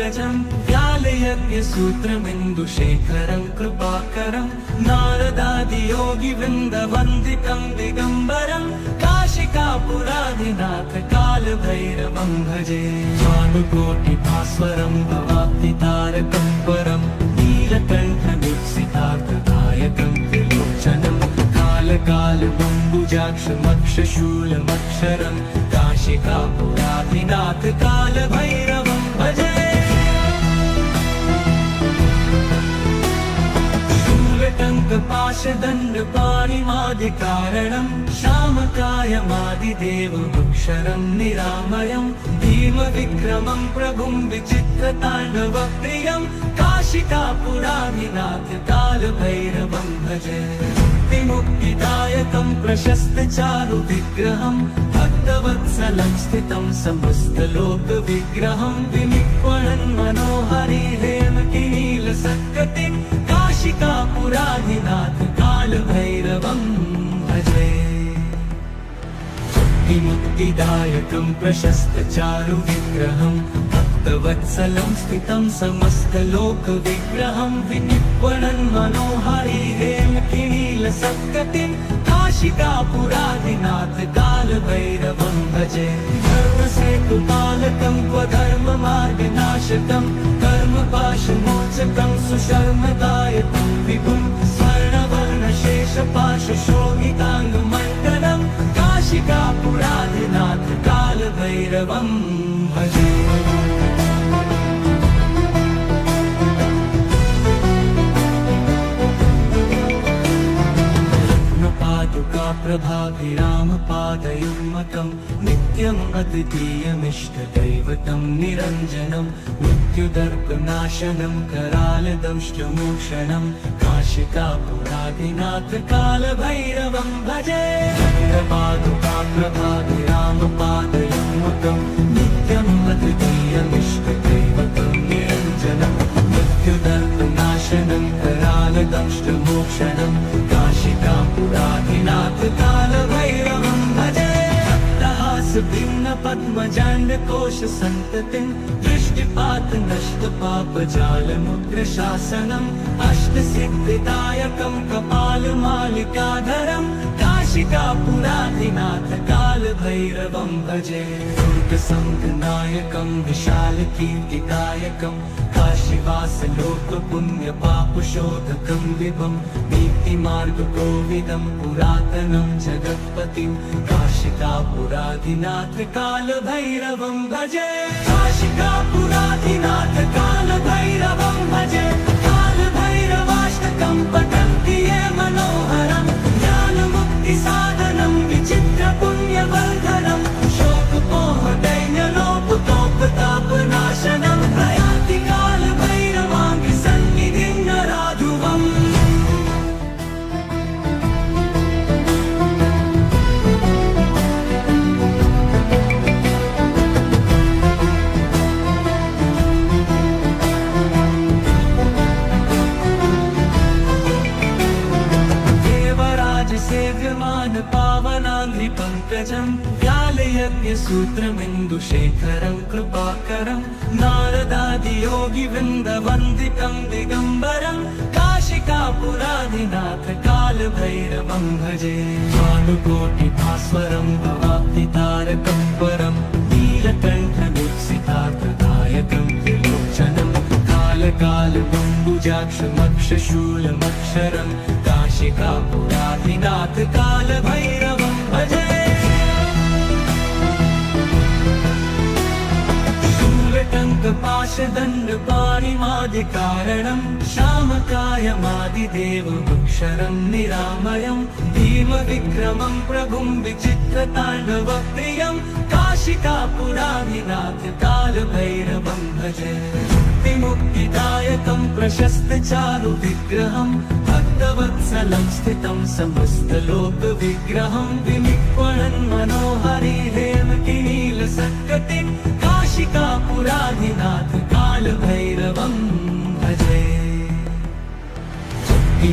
पंकजं व्यालयज्ञसूत्रमिन्दुशेखरं कृपाकरं नारदादियोगिवृन्दवन्दितं दिगम्बरं काशिकापुराधिनाथ कालभैरवं भजे भानुकोटिभास्वरं भवाब्धितारकं परं नीलकण्ठमीप्सितार्थदायकं त्रिलोचनं कालकालबम्बुजाक्षमक्षशूलमक्षरं काशिकापुराधिनाथ कालभैरवं भजे शूलटङ्कपाशदण्डपाणिमादिकारणं श्यामकायमादिदेवमक्षरं निरामयं भीमविक्रमं प्रभुं विचित्रताण्डवप्रियं काशिकापुराधिनाथ कालभैरवं भजे मुक्तिदायकं प्रशस्तचारुविग्रहं भक्तवत्सलं स्थितं समस्तलोकविग्रहं विनिक्वणन् मनोहरि हेमकिनीलसत्कटिं काशिकापुराधिनाथ कालभैरवं भजे मुक्तिदायकं प्रशस्तचारुविग्रहं भक्तवत्सलं स्थितं समस्तलोकविग्रहं विनिक्वणन् मनोहरि हेमकिनीलसत्कटिं काशिकापुराधिनाथ कालभैरवं भजे धर्मसेतुपालकं क्वधर्ममार्गनाशकं कर्मपाशमोचकं सुशर्मदायकं विभुं स्वर्णवर्णशेषपाशशोभिताङ्गमण्डलं काशिकापुराधिनाथ कालभैरवं भजे प्रभाभिरामपादयुग्मकं नित्यम् अद्वितीयमिष्टदैवतं निरञ्जनं मृत्युदर्पनाशनं करालदंष्टमोक्षणं काशिकापुराधिनाथ कालभैरवं भजे प्रभाभिरामपादयुग्मकं नित्यम् अद्वितीयमिष्टदैवतं निरञ्जनं मृत्युदर्पनाशनं करालदंष्टमोक्षणं काशिकापुराधिनाथ कालभैरवं भजे भिन्नपद्मजाण्डकोशसन्ततिं दृष्टिपातनष्टपापजालमुग्रशासनम् अष्टसिद्धिदायकं कपालमालिकाधरं काशिकापुराधिनाथ कालभैरवं भजे दुर्गसङ्गनायकं विशालकीर्तिदायकं काशीवासलोकपुण्यपापशोधकं विभं नीतिमार्गकोविदं पुरातनं जगत्पतिं काशिकापुराधिनाथ कालभैरवं भजे काशिकापुराधिनाथ कालभैरवं भजे कालभैरवाष्टकं पठन्ति ये मनोहरं ज्ञानमुक्तिसाधनं विचित्रपुण्यवर्धनं शोकमोहदैन्यलोपतोपतापनाशनं प्रयाति कालभैरवाङ्घ्रिसन्निधिं नराधुवम् पावनाङ्घ्रिपङ्कजं व्यालयज्ञसूत्रमिन्दुशेखरं कृपाकरं नारदादियोगिवृन्दवन्दितं दिगम्बरं काशिकापुराधिनाथ कालभैरवं भजे भानुकोटिभास्वरं भवाब्धितारकं परं नीलकण्ठमीप्सितार्थदायकं त्रिलोचनं कालकालबम्बुजाक्षमक्षशूलमक्षरं काशिकापुराधिनाथ कालभैरवं भजे शूलटङ्कपाशदण्डपाणिमादिकारणं श्यामकायमादिदेवमक्षरं निरामयं भीमविक्रमं प्रभुं विचित्रताण्डवप्रियं काशिकापुराधिनाथ कालभैरवं भजे मुक्तिदायकं प्रशस्तचारुविग्रहं भक्तवत्सलं स्थितं समस्तलोकविग्रहं विनिक्वणन् मनोहरि हेमकिनीलसत्कटिं काशिकापुराधिनाथ कालभैरवं भजे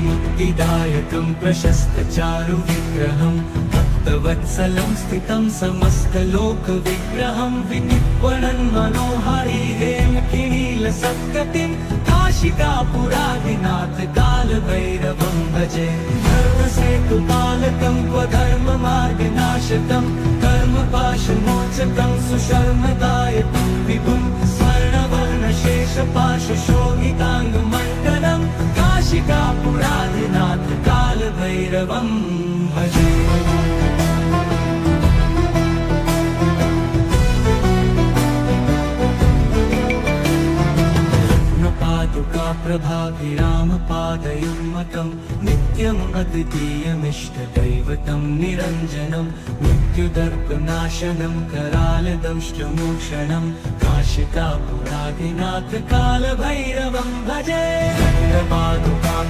मुक्तिदायकं प्रशस्तचारुविग्रहं भक्तवत्सलं स्थितं समस्तलोकविग्रहं विनिक्वणन् मनोहरि हेमकिनील नीलसत्कटिं काशिकापुराधिनाथ कालभैरवं भजे धर्मसेतुपालकं स्वधर्ममार्गनाशकं कर्मपाशमोचकं सुशर्मदायकं विभुं स्वर्णवर्णशेषपाशशोभिताङ्गमण्डलं काशिकापुराधिनाथ कालभैरवं भजे प्रभाभिरामपादयुग्मकं नित्यम् अद्वितीयमिष्टदैवतं निरञ्जनं मृत्युदर्पनाशनं करालदंष्टमोक्षणं काशिकापुराधिनाथ कालभैरवं भजे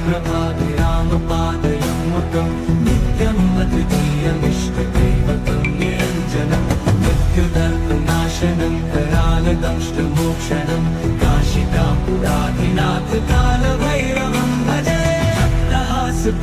प्रभाभिरामपादयुग्मकं नित्यम् अद्वितीयमिष्टदैवतं निरञ्जनं मृत्युदर्पनाशनं करालदंष्टमोक्षणं काशिकापुराधिनाथ कालभैरवं भजे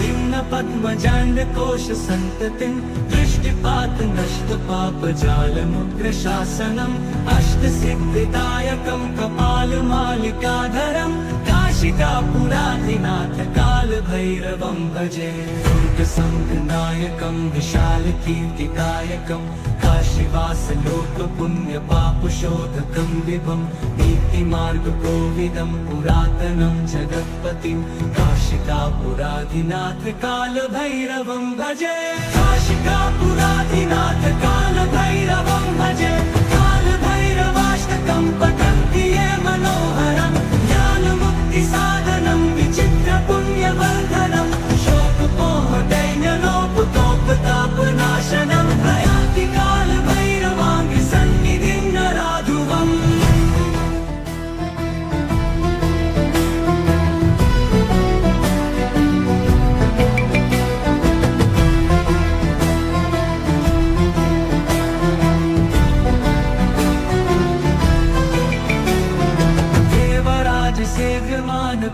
भिन्न पद्मजाण्डकोश सन्ततिं दृष्टिपात नष्ट पापजालमुग्रशासनम् अष्टसिद्धिदायकं कपालमालिकाधरं काशिकापुराधिनाथ कालभैरवं भजे दुर्गसङ्घनायकं विशालकीर्तिदायकं काशीवासलोकपुण्यपापशोधकं विभं नीतिमार्गकोविदं पुरातनं जगत्पतिं काशिकापुराधिनाथ कालभैरवं भजे काशिकापुराधिनाथ कालभैरवं भजे कालभैरवाष्टकं पठन्ति ये मनोहरं ज्ञानमुक्तिसाधनं विचित्रपुण्यवर्धनं शोकमोहदैन्यलोपतोपतापनाशनं प्रयाति कालभैरवाङ्गसन्निधिं नराधुवम्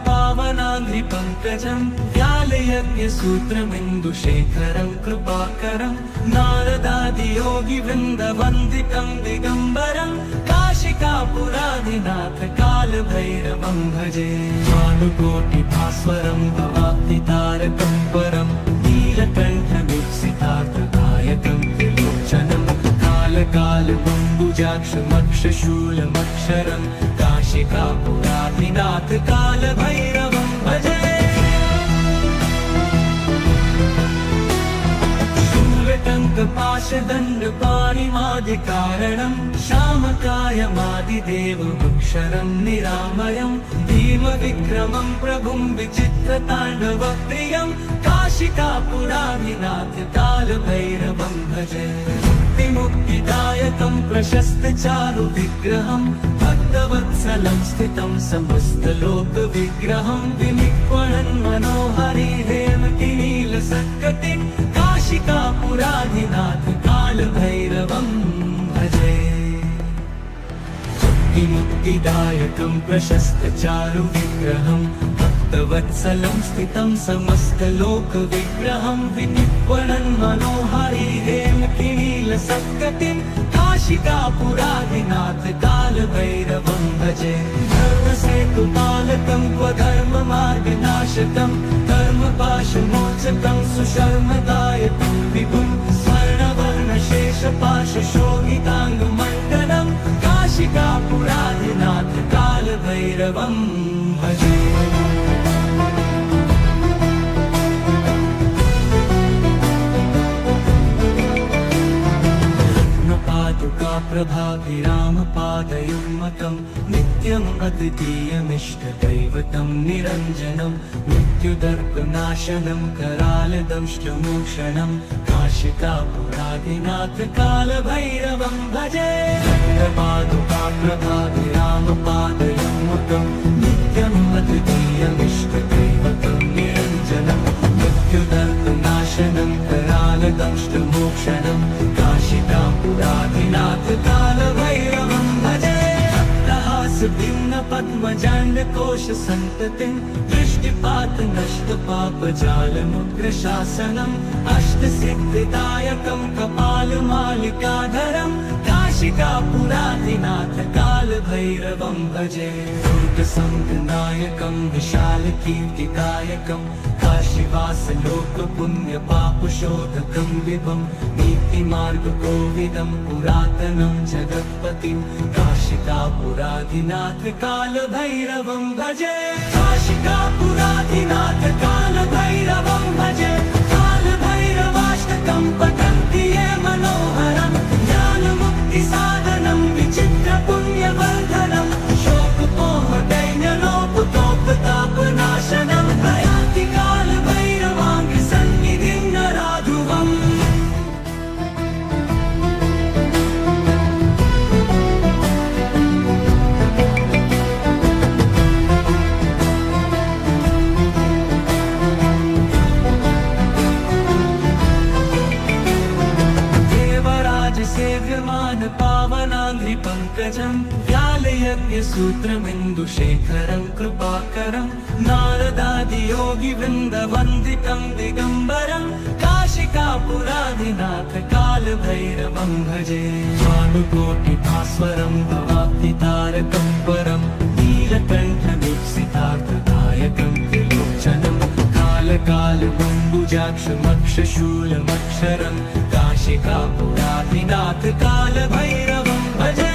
पावनाङ्घ्रिपङ्कजं व्यालयज्ञसूत्रमिन्दुशेखरं कृपाकरं नारदादियोगिवृन्दवन्दितं दिगम्बरं काशिकापुराधिनाथ कालभैरवं भजे भानुकोटिभास्वरं भवाब्धितारकं परं नीलकण्ठवीक्षितार्थदायकं त्रिलोचनं कालकालबम्बुजाक्षमक्षशूलमक्षरं काशिकापुराधिनाथ कालभैरवं भजे शूलटङ्कपाशदण्डपाणिमादिकारणं श्यामकायमादिदेवमक्षरं निरामयं भीमविक्रमं प्रभुं विचित्रताण्डवप्रियं काशिकापुराधिनाथ कालभैरवं भजे मुक्तिदायकं प्रशस्तचारुविग्रहं भक्तवत्सलं स्थितं समस्तलोकविग्रहं विनिक्वणन् मनोहरिहेमकिनीलसत्कटिं काशिकापुराधिनाथ कालभैरवं भजे मुक्तिदायकं प्रशस्तचारुविग्रहं भक्तवत्सलं स्थितं समस्तलोकविग्रहं विनिक्वणन् मनोहरिहेमकिनीलसत्कटिं काशिकापुराधिनाथ कालभैरवं भजे धर्मसेतुपालकं स्वधर्ममार्गनाशकं कर्मपाशमोचकं सुशर्मदायकं विभुं स्वर्णवर्णशेषपाशशोभिताङ्गमण्डलं काशिकापुराधिनाथ कालभैरवं भजे प्रभाभिरामपादयुग्मकं नित्यम् अद्वितीयमिष्टदैवतं निरञ्जनं मृत्युदर्पनाशनं करालदंष्टमोक्षणं काशिकापुराधिनाथ कालभैरवं भजे प्रभाभिरामपादयुग्मकं नित्यम् अद्वितीयमिष्टदैवतं निरञ्जनं मृत्युदर्पनाशनं करालदंष्टमोक्षणं काशिकापुराधिनाथ कालभैरवं भजे भिन्न पद्मजाण्डकोश सन्ततिं दृष्टिपात नष्ट पापजालमुग्रशासनम् अष्टसिद्धिदायकं कपालमालिकाधरं काशिकापुराधिनाथ कालभैरवं भजे दुर्गसंघनायकं विशालकीर्तिदायकं काशीवासलोकपुण्यपापशोधकं विभं नीतिमार्गकोविदं पुरातनं जगत्पतिं काशिकापुराधिनाथ कालभैरवं भजे काशिकापुराधिनाथ कालभैरवं भजे कालभैरवाष्टकं पठन्ति ये मनोहरं ज्ञानमुक्तिसाधनं विचित्रपुण्यवर्धनं शोकमोहदैन्यलोपतोपतापनाशनं प्रयान्ति कालभैरवाङ्घ्रिसन्निधिं नराधुवम् सेव्यमान पावनाङ्घ्रिपङ्कजं व्यालयज्ञसूत्रमिन्दुशेखरं कृपाकरं नारदादियोगिवृन्दवन्दितं दिगम्बरं काशिकापुराधिनाथ कालभैरवं भजे भानुकोटिभास्वरं भवाब्धितारकं परं नीलकण्ठमीप्सितार्थदायकं त्रिलोचनं कालकालबम्बुजाक्षमक्षशूलमक्षरं काशिकापुराधिनाथ कालभैरवं भजे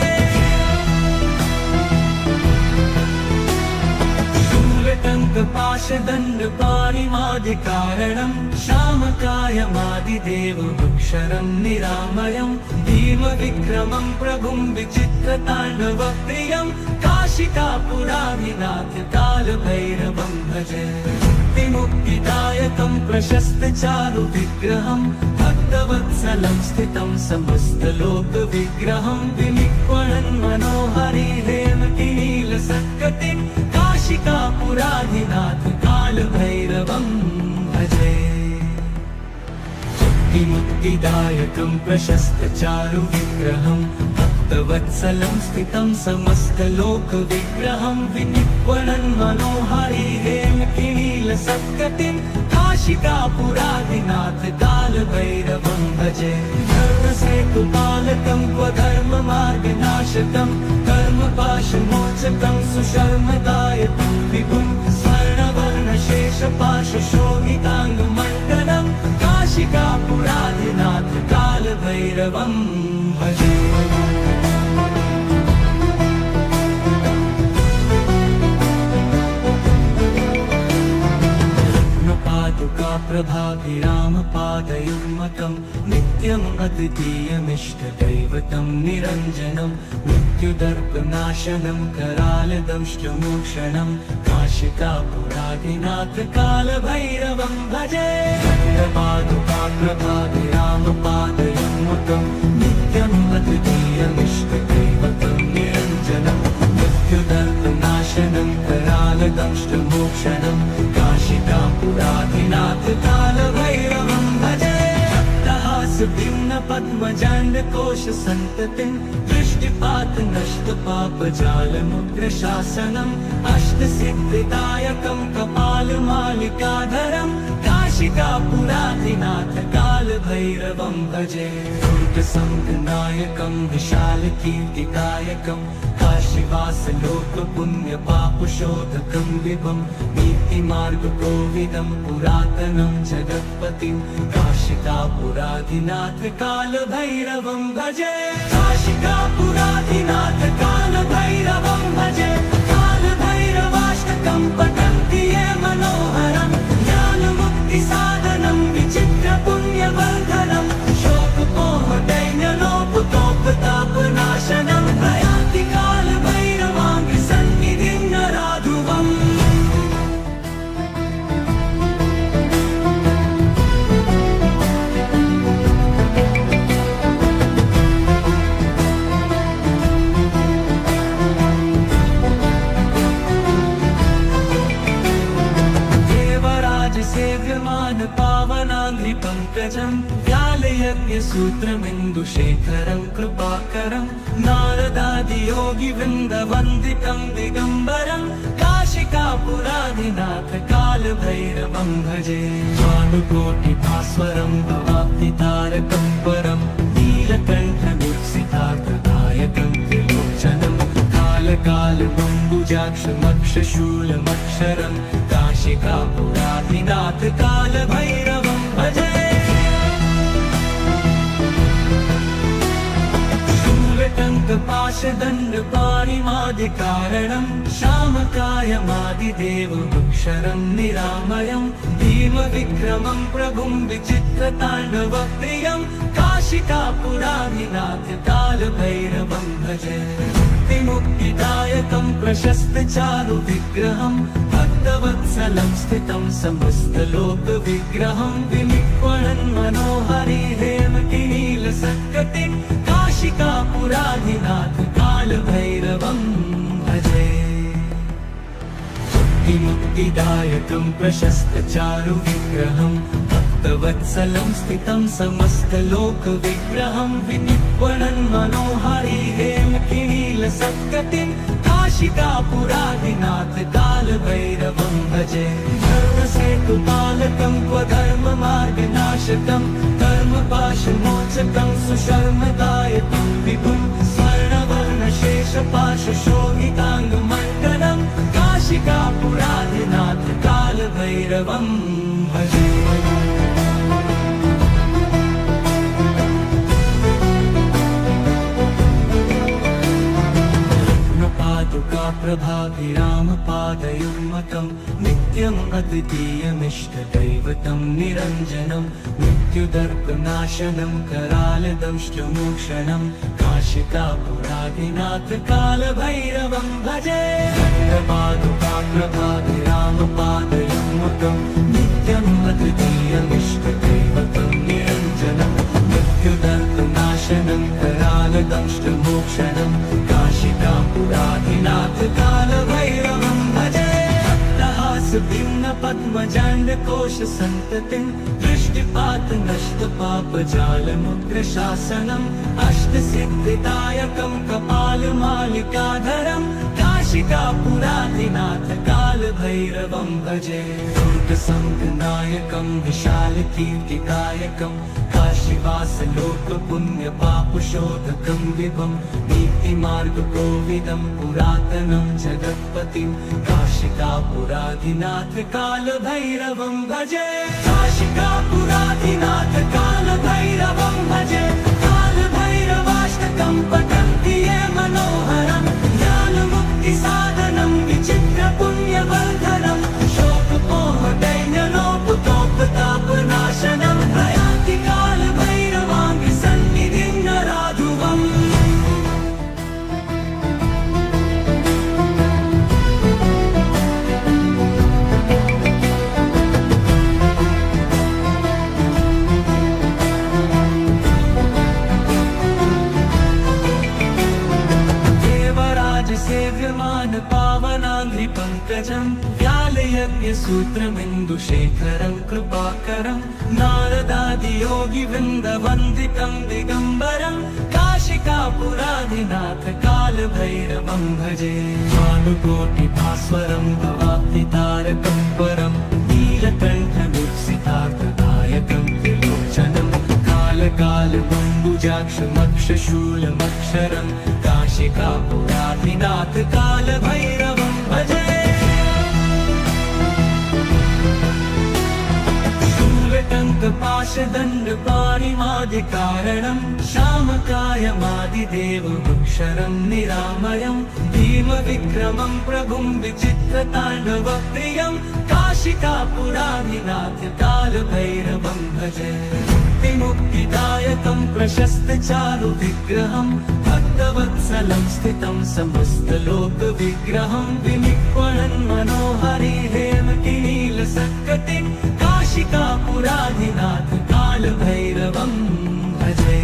शूलटङ्कपाशदण्डपाणिमादिकारणं श्यामकायमादिदेवमक्षरं निरामयं भीमविक्रमं प्रभुं विचित्रताण्डवप्रियं काशिकापुराधिनाथ कालभैरवं भजे मुक्तिदायकं प्रशस्तचारुविग्रहं भक्तवत्सलं स्थितं समस्तलोकविग्रहं विनिक्वणन् मनोहरि हेमकिनीलसत्कटिं काशिकापुराधिनाथ कालभैरवं भजे मुक्तिदायकं प्रशस्तचारुविग्रहं भक्तवत्सलं स्थितं समस्तलोकविग्रहं विनिक्वणन् मनोहरि हेमकिनीलसत्कटिं काशिकापुराधिनाथ कालभैरवं भजे धर्मसेतुपालकं क्वधर्ममार्गनाशकं कर्मपाशमोचकं सुशर्मदायकं विभुं स्वर्णवर्णशेषपाशशोभिताङ्गमण्डलं काशिकापुराधिनाथ कालभैरवं भजे प्रभाभिरामपादयुग्मकं नित्यम् अद्वितीयमिष्टदैवतं निरञ्जनं मृत्युदर्पनाशनं करालदंष्टमोक्षणं काशिकापुराधिनाथ कालभैरवं भजे प्रभाभिरामपादयुग्मकं नित्यम् अद्वितीयमिष्टदैवतं निरञ्जनं मृत्युदर्पनाशनं करालदंष्टमोक्षणं काशिकापुराधिनाथ कालभैरवं भजे पद्मजाण्डकोशसन्ततिं दृष्टिपातनष्टपापजालमुग्रशासनम् अष्टसिद्धिदायकं कपालमालिकाधरं काशिकापुराधिनाथ कालभैरवं भजे दुर्गसंघनायकं विशालकीर्तिदायकं काशीवासलोकपुण्यपापशोधकं विभं नीतिमार्गकोविदं पुरातनं जगत्पतिं काशिकापुराधिनाथ कालभैरवं भजे काशिकापुराधिनाथ कालभैरवं भजे कालभैरवाष्टकं पठन्ति ये मनोहरं ज्ञानमुक्तिसाधनं विचित्रपुण्यवर्धनं शोकमोहदैन्यलोपतोपतापनाशनं प्रयान्ति कालभैरवाङ्घ्रिसन्निधिं नराधुवम् सेव्यमान पावनाङ्घ्रिपङ्कजं व्यालयज्ञसूत्रमिन्दुशेखरं कृपाकरं नारदादियोगिवृन्दवन्दितं दिगम्बरं काशिकापुराधिनाथ कालभैरवं भजे भानुकोटिभास्वरं भवाब्धितारकं परं नीलकण्ठमीप्सितार्थदायकं कालभैरवाम्बुजाक्षमक्षशूलमक्षरं काशिकापुराधिनाथ कालभैरवं भजे शूलटङ्कपाशदण्डपाणिमादिकारणं श्यामकायमादिदेवमक्षरं निरामयं भीमविक्रमं प्रभुं विचित्रताण्डवप्रियं काशिकापुराधिनाथ कालभैरवं भजे मुक्तिदायकं प्रशस्तचारुविग्रहं भक्तवत्सलं स्थितं समस्तलोकविग्रहं विनिक्वणन् मनोहरि हेमकिनीलसत्कटिं काशिकापुराधिनाथ कालभैरवं भजे मुक्तिदायकं प्रशस्तचारुविग्रहं भक्तवत्सलं स्थितं समस्तलोकविग्रहं विनिक्वणन् मनोहरि हेमकिनीलसत्कटिं काशिकापुराधिनाथ कालभैरवं भजे धर्मसेतुपालकं स्वधर्ममार्गनाशकं कर्मपाशमोचकं सुशर्मदायकं विभुं स्वर्णवर्णशेषपाशशोभिताङ्गमण्डलं काशिकापुराधिनाथ कालभैरवं भजे प्रभाभिरामपादयुग्मकं नित्यम् अद्वितीयमिष्टदैवतं निरञ्जनं मृत्युदर्पनाशनं करालदंष्टमोक्षणं काशिकापुराधिनाथ कालभैरवं भजे प्रभाभिरामपादयुग्मकं नित्यम् अद्वितीयमिष्टदैवतं निरञ्जनं मृत्युदर्पनाशनं करालदंष्टमोक्षणं काशिकापुराधिनाथ कालभैरवं भजे भक्तहासभिन्नपद्मजाण्डकोशसन्ततिं दृष्टिपातनष्टपापजालमुग्रशासनम् अष्टसिद्धिदायकं कपालमालिकाधरं काशिकापुराधिनाथ कालभैरवं भजे दुर्गसङ्गनायकं विशालकीर्तिदायकं काशीवासलोकपुण्यपापशोधकं विभं नीतिमार्गकोविदं पुरातनं जगत्पतिं काशिकापुराधिनाथ कालभैरवं भजे काशिकापुराधिनाथ कालभैरवं भजे कालभैरवाष्टकं पठन्ति ये मनोहरं ज्ञानमुक्तिसाधनं विचित्रपुण्यवर्धनं शोकपोहदैन्यलोपतोपतापनाशनं प्रयान्ति कालभैरवाङ्गसन्निधिं नराधुवम् सेव्यमान पावनाङ्घ्रिपङ्कजं व्यालयज्ञसूत्रमिन्दुशेखरं कृपाकरं नारदादियोगिवृन्दवन्दितं दिगम्बरं काशिकापुराधिनाथ कालभैरवं भजे भानुकोटिभास्वरं भवाब्धितारकं परं नीलकण्ठदुःसितार्थदायकं त्रिलोचनं कालकालबम्बुजाक्षमक्षशूलमक्षरं काशिकापुराधिनाथ कालभैरवं भजे शूलटङ्कपाशदण्डपाणिमादिकारणं श्यामकायमादिदेवमक्षरं निरामयं भीमविक्रमं प्रभुं विचित्रताण्डवप्रियं काशिकापुराधिनाथ कालभैरवं भजे मुक्तिदायकं प्रशस्तचारुविग्रहं भक्तवत्सलं स्थितं समस्तलोकविग्रहं विनिक्वणन् मनोहरि हेमकिनीलसत्कटिं काशिकापुराधिनाथ कालभैरवं भजे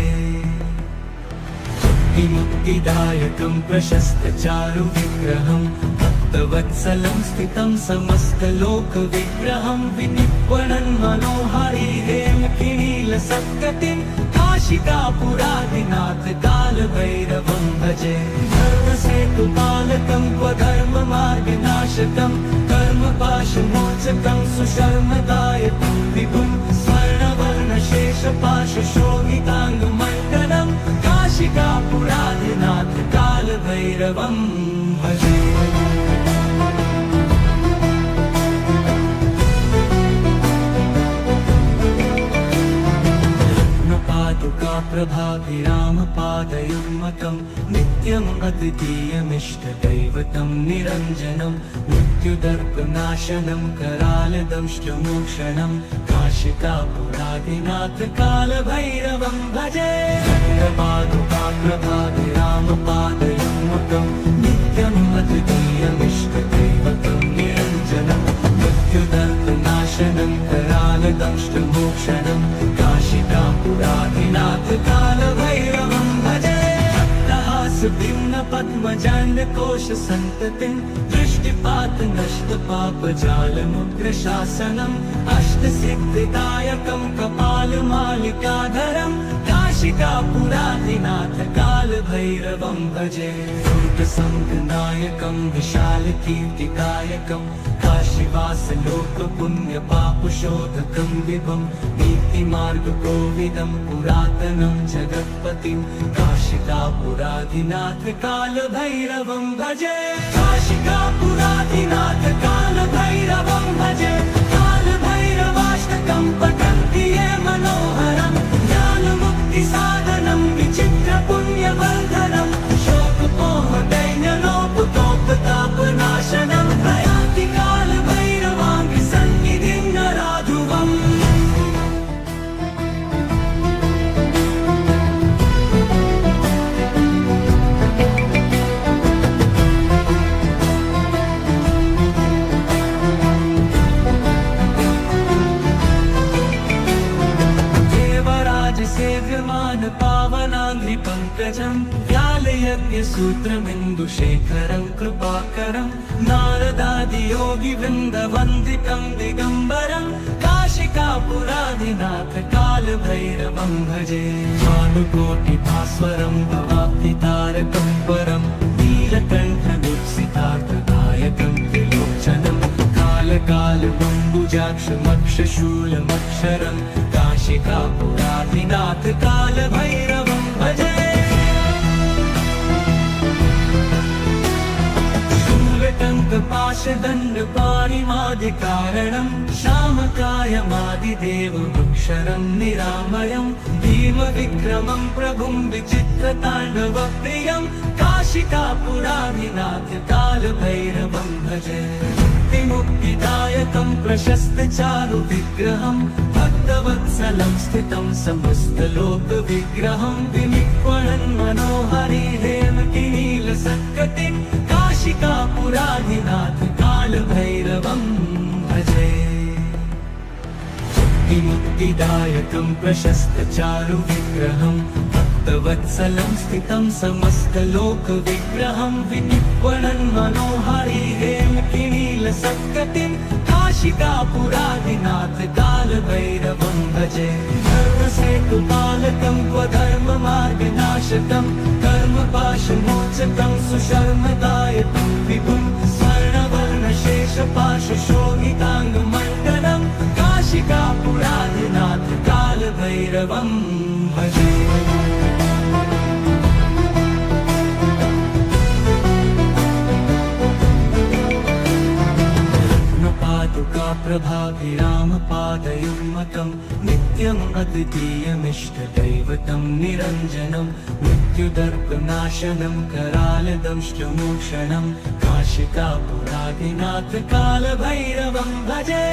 मुक्तिदायकं प्रशस्तचारुविग्रहं भक्तवत्सलं स्थितं समस्तलोकविग्रहं विनिक्वणन् मनोहरि हेमकिनीलसत्कटिं काशिकापुराधिनाथ कालभैरवं भजे धर्मसेतुपालकं स्वधर्ममार्गनाशकं कर्मपाशमोचकं सुशर्मदायकं विभुं स्वर्णवर्णशेषपाशशोभिताङ्गमण्डलं काशिकापुराधिनाथ कालभैरवं भजे कपालकौस्तुभकाप्रभाभिरामपादयुग्मकं नित्यम् अद्वितीयमिष्टदैवतं निरञ्जनं मृत्युदर्पनाशनं करालदंष्टमोक्षणं काशिकापुरादिनाथकालभैरवं भजे कपालकौस्तुभकाप्रभाभिरामपादयुग्मकं नित्यम् अद्वितीयमिष्टदैवतं निरञ्जनं मृत्युदर्पनाशनं करालदंष्टमोक्षणं काशिकापुरादिनाथकालभैरवं भजे भक्तहासभिन्न पद्मजाण्डकोशसन्ततिं दृष्टिपात नष्टपापजालमुग्रशासनम् अष्टसिद्धिदायकं कपालमालिकाधरं काशिकापुरादिनाथकालभैरवं भजे दुर्गसङ्गनायकं विशालकीर्तिकायकं काशीवासलोकपुण्यपापशोधकं विभं नीतिमार्गकोविदं पुरातनं जगत्पतिं काशिकापुरादिनाथकालभैरवं भजे काशिकापुरादिनाथकालभैरवं भजे कालभैरवाष्टकं पठन्ति ये मनोहरं ज्ञानमुक्तिसाधनं विचित्रपुण्यवर्धनं शोकमोहदैन्यलोपतोपतापनाशनं प्रयान्ति कालभैरवाङ्घ्रिसन्निधिं नराधुवम् सेव्यमान पावनाङ्घ्रिपङ्कजं व्यालयज्ञसूत्रमिन्दुशेखरं कृपाकरं नारदादियोगिवृन्दवन्दितं दिगम्बरं काशिकापुरादिनाथकालभैरवं भजे भानुकोटिभास्वरं भवाब्धितारकं परं नीलकण्ठदुःसितार्थदायकं त्रिलोचनं कालकालबम्बुजाक्षमक्षशूलमक्षरं काशिकापुरादिनाथकालभैरवं भजे शूलटङ्कपाशदण्डपाणिमादिकारणं श्यामकायमादिदेवमक्षरं निरामयं भीमविक्रमं प्रभुं विचित्रताण्डवप्रियं काशिकापुरादिनाथकालभैरवं भजे मुक्तिदायकं प्रशस्तचारुविग्रहं भक्तवत्सलं स्थितं समस्तलोकविग्रहं विनिक्वणन् मनोहरि हेमकिनीलसत्कटिं काशिकापुरादिनाथकालभैरवं भजे मुक्तिदायकं प्रशस्तचारुविग्रहं भक्तवत्सलं स्थितं समस्तलोकविग्रहं विनिक्वणन् मनोहरि हेमकिनीलसत्कटिं काशिकापुरादिनाथकालभैरवं भजे धर्मसेतुपालकं क्वधर्ममार्गनाशकं कर्मपाशमोचकं सुशर्मदायकं विभुं स्वर्णवर्णशेषपाशशोभिताङ्गमण्डलं काशिकापुरादिनाथकालभैरवं भजे प्रभाभिरामपादयुग्मकं नित्यम् अद्वितीयमिष्टदैवतं निरञ्जनं मृत्युदर्पनाशनं करालदंष्टमोक्षणं काशिकापुरादिनाथकालभैरवं भजे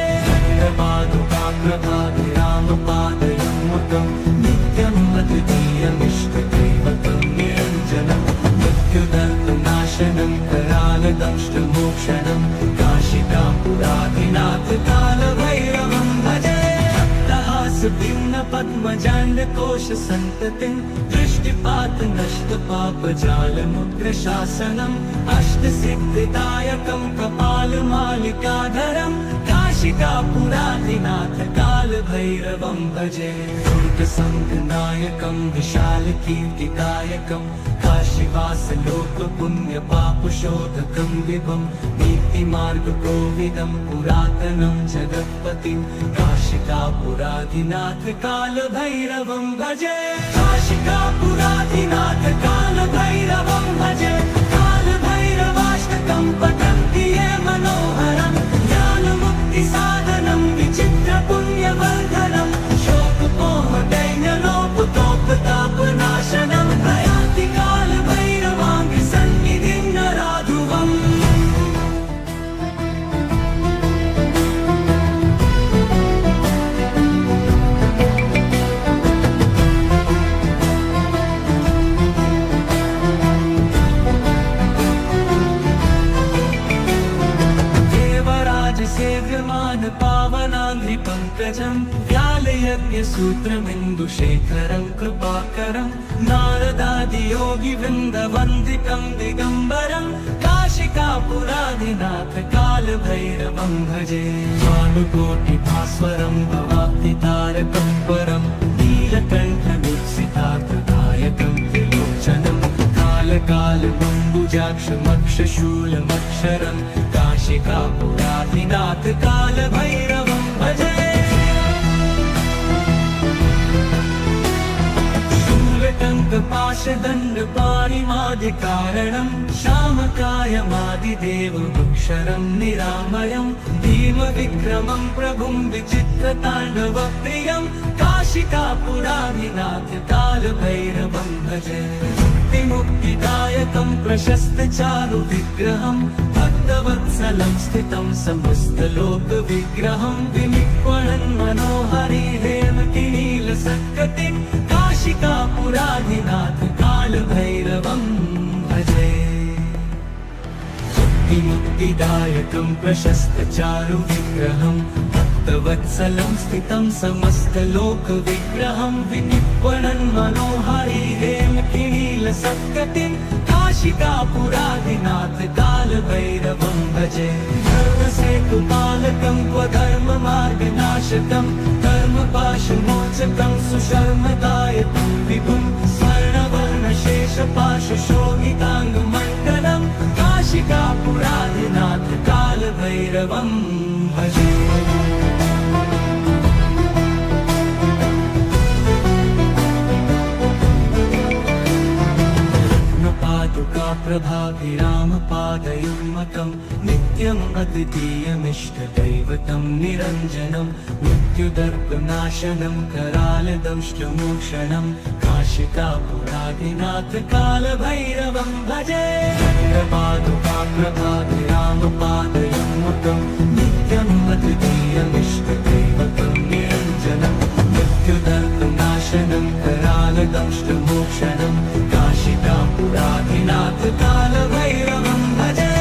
प्रभाभिरामपादयुग्मकं नित्यम् अद्वितीयमिष्टदैवतं निरञ्जनं मृत्युदर्पनाशनं करालदंष्टमोक्षणं काशिकापुरादिनाथकालभैरवं भजे भक्तहासभिन्न पद्मजाण्डकोशसन्ततिं दृष्टिपात नष्टपापजालमुग्रशासनम् अष्टसिद्धिदायकं कपालमालिकाधरं काशिकापुरादिनाथकालभैरवं भजे दुर्गसङ्गनायकं विशालकीर्तिदायकं काशीवासलोकपुण्यपापशोधकं विभं नीतिमार्गकोविदं पुरातनं जगत्पतिं काशिकापुरादिनाथकालभैरवं भजे काशिकापुरादिनाथकालभैरवं भजे कालभैरवाष्टकं पठन्ति ये मनोहरं ज्ञानमुक्तिसाधनं विचित्रपुण्यवर्धनं शोकमोहदैन्यलोपतोपताप पङ्कजं व्यालयज्ञसूत्रमिन्दुशेखरं कृपाकरं नारदादियोगिवृन्दवन्दितं दिगम्बरं काशिकापुराधिनाथ कालभैरवं भजे भानुकोटिभास्वरं भवाब्धितारकं परं नीलकण्ठदीप्सितार्थदायकं त्रिलोचनं कालकालमम्बुजाक्षमक्षशूलमक्षरं काशिकापुराधिनाथ कालभैरवं भजे शूलटङ्कपाशदण्डपाणिमादिकारणं श्यामकायमादिदेवमुक्षरं निरामयं भीमविक्रमं प्रभुं विचित्रताण्डवप्रियं काशिकापुराधिनाथ कालभैरवं भजे मुक्तिदायकं प्रशस्तचारुविग्रहं भक्तवत्सलं स्थितं समस्तलोकविग्रहं विनिक्वणन् मनोहरि हेमकिनीलसत्कटिं काशिकापुराधिनाथ कालभैरवं भजे मुक्तिदायकं प्रशस्तचारुविग्रहं भक्तवत्सलं स्थितं समस्तलोकविग्रहं विनिक्वणन् मनोहरि हेमकिनीलसत्कटिं काशिकापुराधिनाथ कालभैरवं भजे धर्मसेतुपालकं त्वधर्ममार्गनाशकं धर्मपाशमोचकं सुशर्मदायकं विभुं स्वर्णवर्णशेषपाशशोभिताङ्गमण्डलं काशिकापुराधिनाथ कालभैरवं भजे प्रभाभिरामपादयुग्मकं नित्यम् अद्वितीयमिष्टदैवतं निरञ्जनं मृत्युदर्पनाशनं करालदंष्टमोक्षणं काशिकापुराधिनाथ कालभैरवं भजे प्रभाभिरामपादयुग्मकं नित्यम् अद्वितीयमिष्टदैवतं निरञ्जनं मृत्युदर्पनाशनं करालदंष्टमोक्षणं काशिकापुराधिनाथ कालभैरवं भजे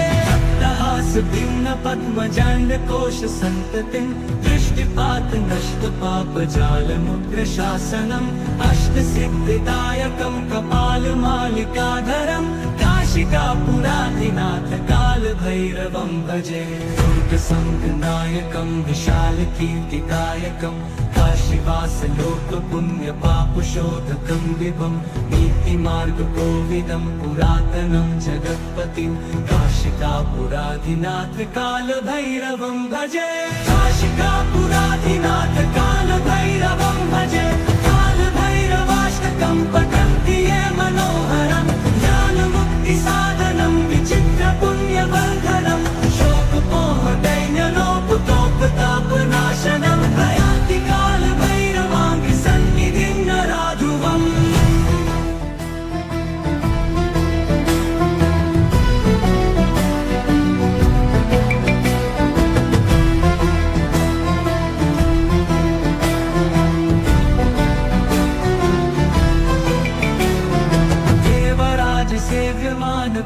पद्मजाण्डकोशसन्ततिं दृष्टिपातनष्टपापजालमुग्रशासनम् अष्टसिद्धिदायकं कपालमालिकाधरं काशिकापुराधिनाथ कालभैरवं भजे दुर्गसङ्गनायकं विशालकीर्तिदायकं काशीवासलोकपुण्यपापशोधकं विभं नीतिमार्गकोविदं पुरातनं जगत्पतिं काशिकापुराधिनाथ कालभैरवं भजे काशिकापुराधिनाथ कालभैरवं भजे कालभैरवाष्टकं पठन्ति ये मनोहरं ज्ञानमुक्तिसाधनं विचित्रपुण्यवर्धनं शोकमोहदैन्यलोपतोपतापनाशनं प्रयाति कालभैरवाङ्घ्रिसन्निधिं नराधुवम्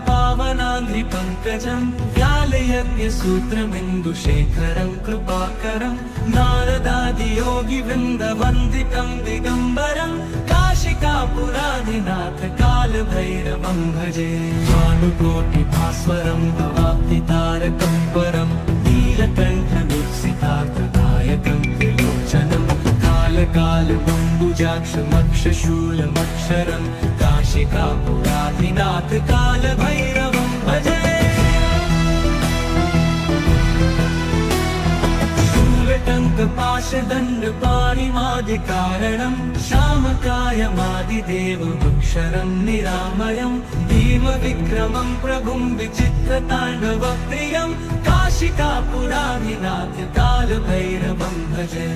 पावनाङ्घ्रिपङ्कजं व्यालयज्ञसूत्रमिन्दुशेखरं कृपाकरं नारदादियोगिवृन्दवन्दितं दिगम्बरं काशिकापुराधिनाथ कालभैरवं भजे भानुकोटिभास्वरं भवाब्धितारकं परं नीलकण्ठदीप्सितार्थदायकं त्रिलोचनं कालकालमम्बुजाक्षमक्षशूलमक्षरं काशिकापुराधिनाथ कालभैरवं भजे शूलटङ्कपाशदण्डपाणिमादिकारणं श्यामकायमादिदेवमुक्षरं निरामयं भीमविक्रमं प्रभुं विचित्रताण्डवप्रियं काशिकापुराधिनाथ कालभैरवं भजे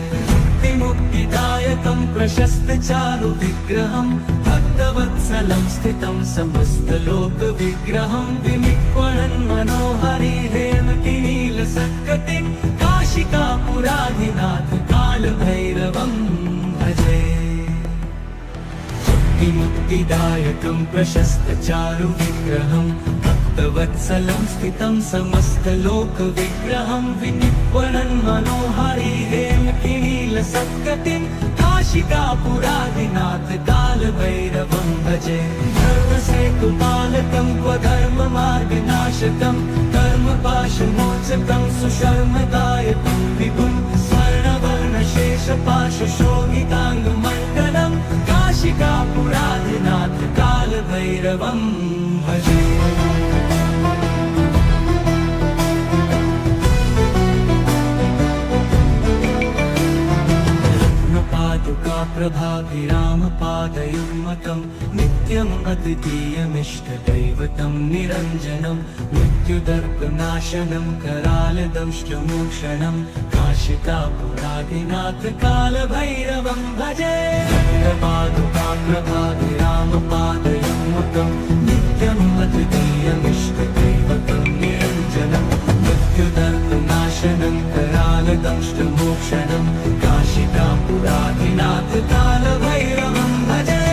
मुक्तिदायकं प्रशस्तचारुविग्रहं भक्तवत्सलं स्थितं समस्तलोकविग्रहं विनिक्वणन् मनोहरि हेमकिनीलसत्कटिं काशिकापुराधिनाथ कालभैरवं भजे मुक्तिदायकं प्रशस्तचारुविग्रहं भक्तवत्सलं स्थितं समस्तलोकविग्रहं विनिक्वणन् मनोहरि हेमकिनील नीलसत्कटिं काशिकापुरादिनाथ कालभैरवं भजे धर्मसेतुपालकं क्वधर्ममार्गनाशकं कर्मपाशमोचकं सुशर्मदायकं विभुं स्वर्णवर्णशेषपाशशोभिताङ्गमण्डलं काशिकापुरादिनाथ कालभैरवं भजे प्रभाभिरामपादयुग्मकं नित्यम् अद्वितीयमिष्टदैवतं निरञ्जनं मृत्युदर्पनाशनं करालदंष्टमोक्षणं काशिकापुरादिनाथ कालभैरवं भजे प्रभाभिरामपादयुग्मकं नित्यम् अद्वितीयमिष्टदैवतं निरञ्जनं मृत्युदर्पनाशनं करालदंष्टमोक्षणं काशिकापुरादिनाथ कालभैरवं भजे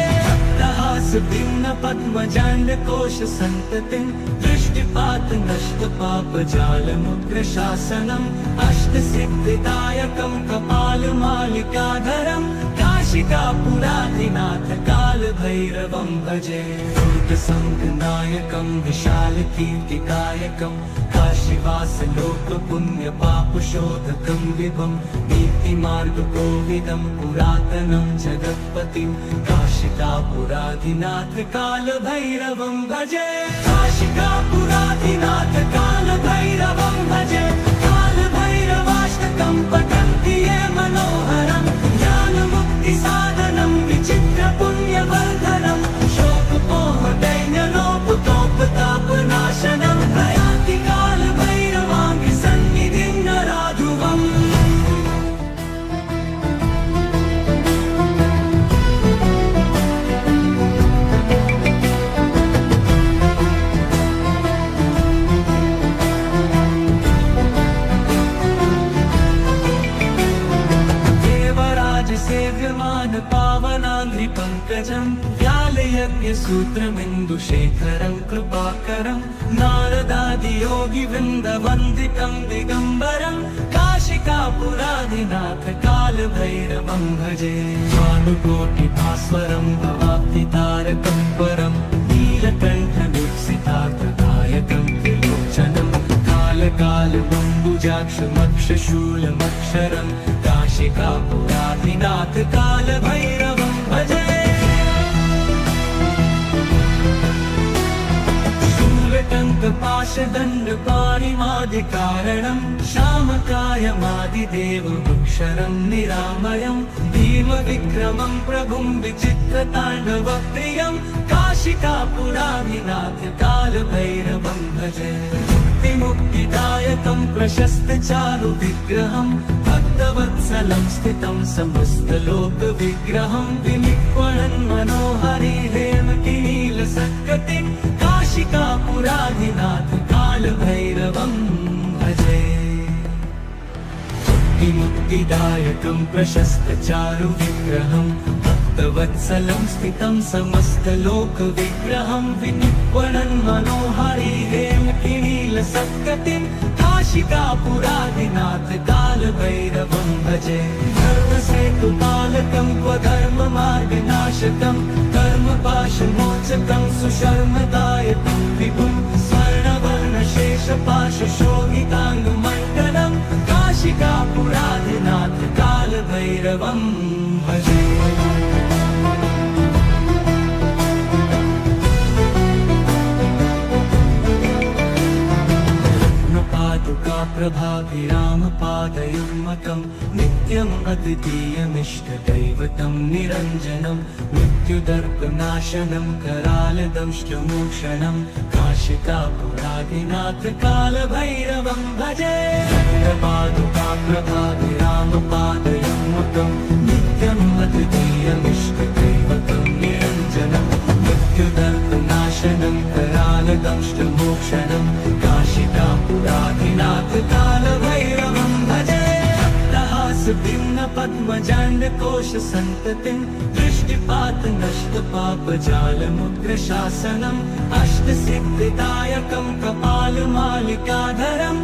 भिन्न पद्मजाण्डकोश सन्ततिं दृष्टिपात नष्टपापजालमुग्रशासनम् अष्टसिद्धिदायकं कपालमालिकाधरं काशिकापुरादिनाथ कालभैरवं भजे दुर्गसङ्गनायकं विशालकीर्तिकायकं काशीवासलोकपुण्यपापशोधकं विभुं नीतिमार्गकोविदं पुरातनं जगत्पतिं काशिकापुरादिनाथ कालभैरवं भजे काशिकापुरादिनाथ कालभैरवं भजे कालभैरवाष्टकं पठन्ति ये मनोहरं ज्ञानमुक्तिसाधनं विचित्रपुण्यवर्धनं शोकमोहदैन्यलोपतोपतापनाशनं प्रयान्ति कालभैरवाङ्गि सन्निधिं नराधुवम् सेव्यमान पावनाङ्घ्रिपङ्कजं व्यालयज्ञसूत्रमिन्दुशेखरं कृपाकरं नारदादियोगिवृन्दवन्दितं दिगम्बरं काशिकापुरादिनाथ कालभैरवं भजे भानुकोटिभास्वरं भवाब्धितारकं परं नीलकण्ठदीप्सितार्थदायकं त्रिलोचनं कालकालबम्बुजाक्षमक्षशूलमक्षरं काशिकापुरादिनाथ कालभैरवं भजे शूलटङ्कपाशदण्डपाणिमादिकारणं श्यामकायमादिदेवमक्षरं निरामयं भीमविक्रमं प्रभुं विचित्रताण्डवप्रियं काशिकापुरादिनाथ कालभैरवं भजे मुक्तिदायकं प्रशस्तचारुविग्रहं भक्तवत्सलं स्थितं समस्तलोकविग्रहं विनिक्वणन् मनोहरि हेमकिनीलसत्कटिं काशिकापुरादिनाथ कालभैरवं भजे मुक्तिदायकं प्रशस्तचारुविग्रहं भक्तवत्सलं स्थितं समस्तलोकविग्रहं विनिक्वणन् मनोहरि हेमकिनीलसत्कटिं काशिकापुरादिनाथ कालभैरवं भजे धर्मसेतुपालकं क्वधर्ममार्गनाशकं कर्मपाशमोचकं सुशर्मदायकं विभुं स्वर्णवर्णशेषपाशशोभिताङ्गमण्डलं काशिकापुरादिनाथ कालभैरवं भजे प्रभाभिरामपादयुग्मकं नित्यम् अद्वितीयमिष्टदैवतं निरञ्जनं मृत्युदर्पनाशनं करालदंष्टमोक्षणं काशिकापुरादिनाथ कालभैरवं भजे प्रभाभिरामपादयुग्मकं नित्यम् अद्वितीयमिष्टदैवतं निरञ्जनं मृत्युदर्पनाशनं करालदंष्टमोक्षणं काशिकापुरादिनाथ कालभैरवं भजे भिन्न पद्मजाण्डकोश सन्ततिं दृष्टिपात नष्टपापजालमुग्रशासनम् अष्टसिद्धिदायकं कपालमालिकाधरं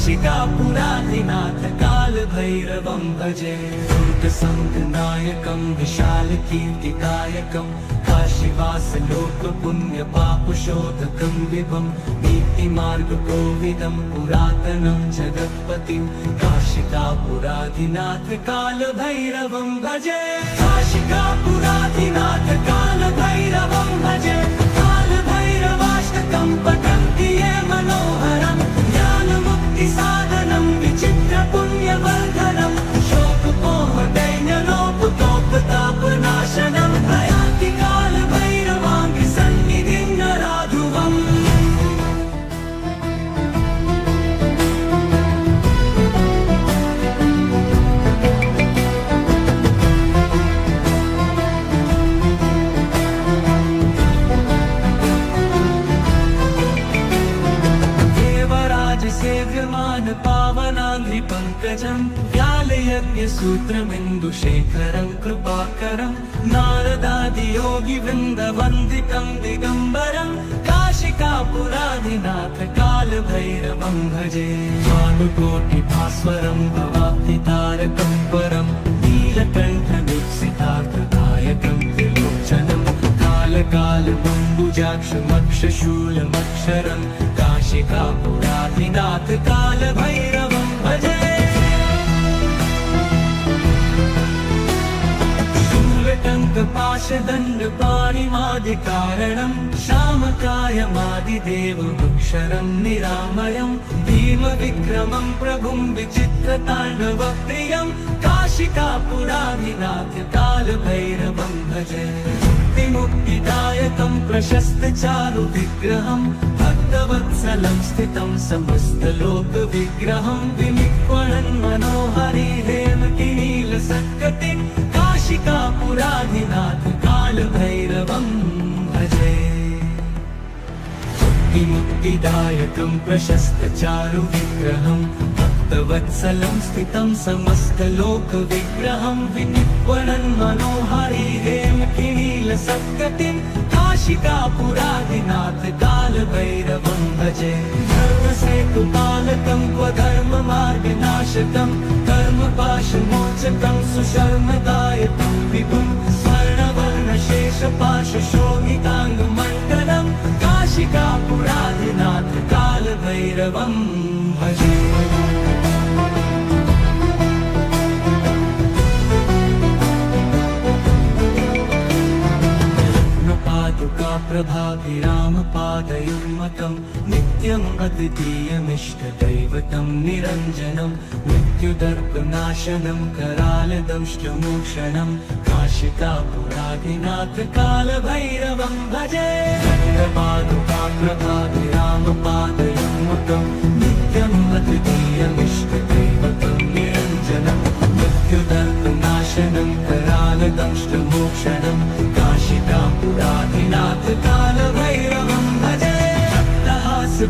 काशिकापुराधिनाथ कालभैरवं भजे दुर्गसङ्गनायकं विशालकीर्तिदायकं काशीवासलोकपुण्यपापशोधकं विभं नीतिमार्गकोविदं पुरातनं जगत्पतिं काशिकापुराधिनाथ कालभैरवं भजे काशिकापुराधिनाथ कालभैरवं भजे कालभैरवाष्टकं पठन्ति ये मनोहरं ज्ञानमुक्तिसाधनं विचित्रपुण्यवर्धनं शोकमोहदैन्यलोपतोपतापनाशनं प्रयान्ति कालभैरवाङ्घ्रिसन्निधिं नराधुवम् सेव्यमान पावनाङ्घ्रिपङ्कजं व्यालयज्ञसूत्रमिन्दुशेखरं कृपाकरं नारदादियोगिवृन्दवन्दितं दिगम्बरं काशिकापुराधिनाथ कालभैरवं भजे भानुकोटिभास्वरं भवाब्धितारकं परं नीलकण्ठदीप्सितार्थदायकं त्रिलोचनं कालकालमम्बुजाक्षमक्षशूलमक्षरं काशिकापुराधिनाथ कालभैरवं भजे शूलटङ्कपाशदण्डपाणिमादिकारणं श्यामकायमादिदेवमक्षरं निरामयं भीमविक्रमं प्रभुं विचित्रताण्डवप्रियं काशिकापुराधिनाथ कालभैरवं भजे मुक्तिदायकं प्रशस्तचारुविग्रहं भक्तवत्सलं स्थितं समस्तलोकविग्रहं विनिक्वणन् मनोहरि हेमकिनीलसत्कटिं काशिकापुराधिनाथ कालभैरवं भजे मुक्तिदायकं प्रशस्तचारुविग्रहं भक्तवत्सलं स्थितं समस्तलोकविग्रहं विनिक्वणन् मनोहरि हेमकिनीलसत्कटिं काशिकापुराधिनाथ कालभैरवं भजे धर्मसेतुपालकं क्वधर्ममार्गनाशकं कर्मपाशमोचकं सुशर्मदायकं विभुं स्वर्णवर्णशेषपाशशोभिताङ्गमण्डलं काशिकापुराधिनाथ कालभैरवं भजे प्रभाभिरामपादयुग्मकं नित्यम् अद्वितीयमिष्टदैवतं निरञ्जनं मृत्युदर्पनाशनं करालदंष्टमोक्षणं काशिकापुराधिनाथ कालभैरवं भजे प्रभाभिरामपादयुग्मकं नित्यम् अद्वितीयमिष्टदैवतं निरञ्जनं मृत्युदर्पनाशनं करालदंष्टमोक्षणं काशिकापुराधिनाथ कालभैरवं भजे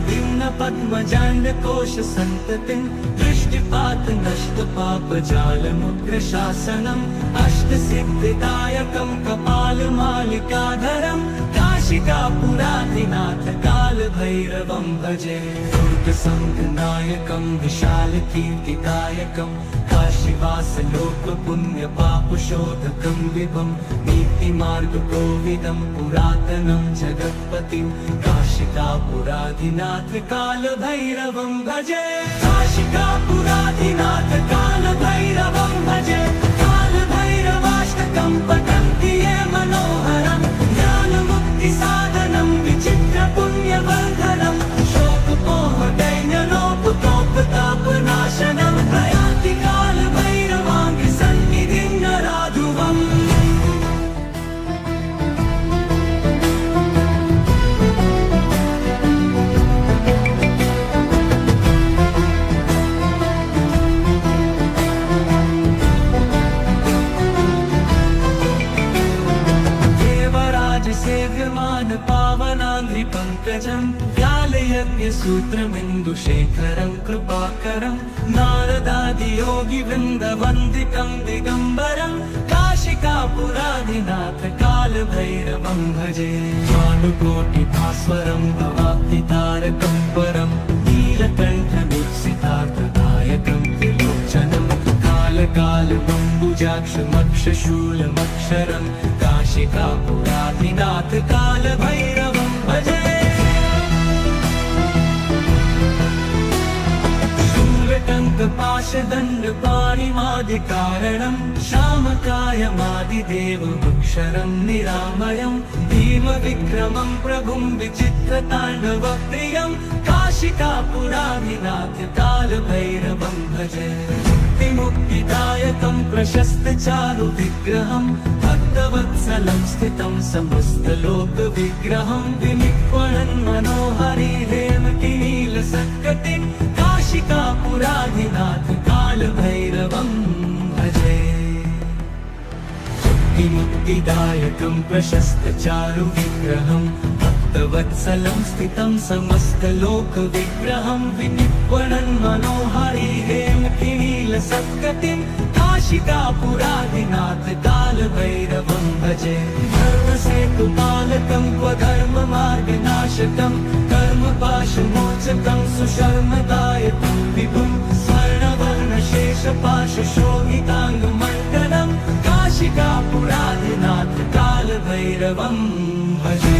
भिन्नपद्मजाण्डकोशसन्ततिं दृष्टिपातनष्टपापजालमुग्रशासनम् अष्टसिद्धिदायकं कपालमालिकाधरं काशिकापुराधिनाथ कालभैरवं भजे दुर्गसङ्गनायकं विशालकीर्तिदायकं काशीवासलोकपुण्यपापशोधकं विभं नीतिमार्गकोविदं पुरातनं जगत्पतिं काशिकापुराधिनाथ कालभैरवं भजे काशिकापुराधिनाथ कालभैरवं भजे कालभैरवाष्टकं पठन्ति ये मनोहरं ज्ञानमुक्तिसाधनं विचित्रपुण्यवर्धनं शोकमोहदैन्यलोपतोपतापनाशनं प्रयान्ति कालभैरवाङ्घ्रिसन्निधिं नराधुवम् सेव्यमान पावनाङ्घ्रिपङ्कजं व्यालयज्ञसूत्रमिन्दुशेखरं कृपाकरं नारदादियोगिवृन्दवन्दितं दिगम्बरं काशिकापुराधिनाथ कालभैरवं भजे भानुकोटिभास्वरं भवाब्धितारकं परं नीलकण्ठदीप्सितार्थदायकं कालकालबम्बुजाक्षमक्षशूलमक्षरं काशिकापुराधिनाथ कालभैरवं भजे शूलटङ्कपाशदण्डपाणिमादिकारणं श्यामकायमादिदेवमक्षरं निरामयं भीमविक्रमं प्रभुं विचित्रताण्डवप्रियं काशिकापुराधिनाथ कालभैरवं भजे मुक्तिदायकं प्रशस्तचारुविग्रहं भक्तवत्सलं स्थितं समस्तलोकविग्रहं विनिक्वणन् मनोहरिहेमकिनीलसत्कटिं काशिकापुराधिनाथ कालभैरवं भजे मुक्तिदायकं प्रशस्तचारुविग्रहं भक्तवत्सलं स्थितं समस्तलोकविग्रहं विनिक्वणन् मनोहरिहेमकिनीलसत्कटिं काशिकापुराधिनाथ कालभैरवं भजे धर्मसेतुपालकं क्वधर्ममार्गनाशकं कर्मपाशमोचकं सुशर्मदायकं विभुं स्वर्णवर्णशेषपाशशोभिताङ्गमण्डलं काशिकापुराधिनाथ कालभैरवं भजे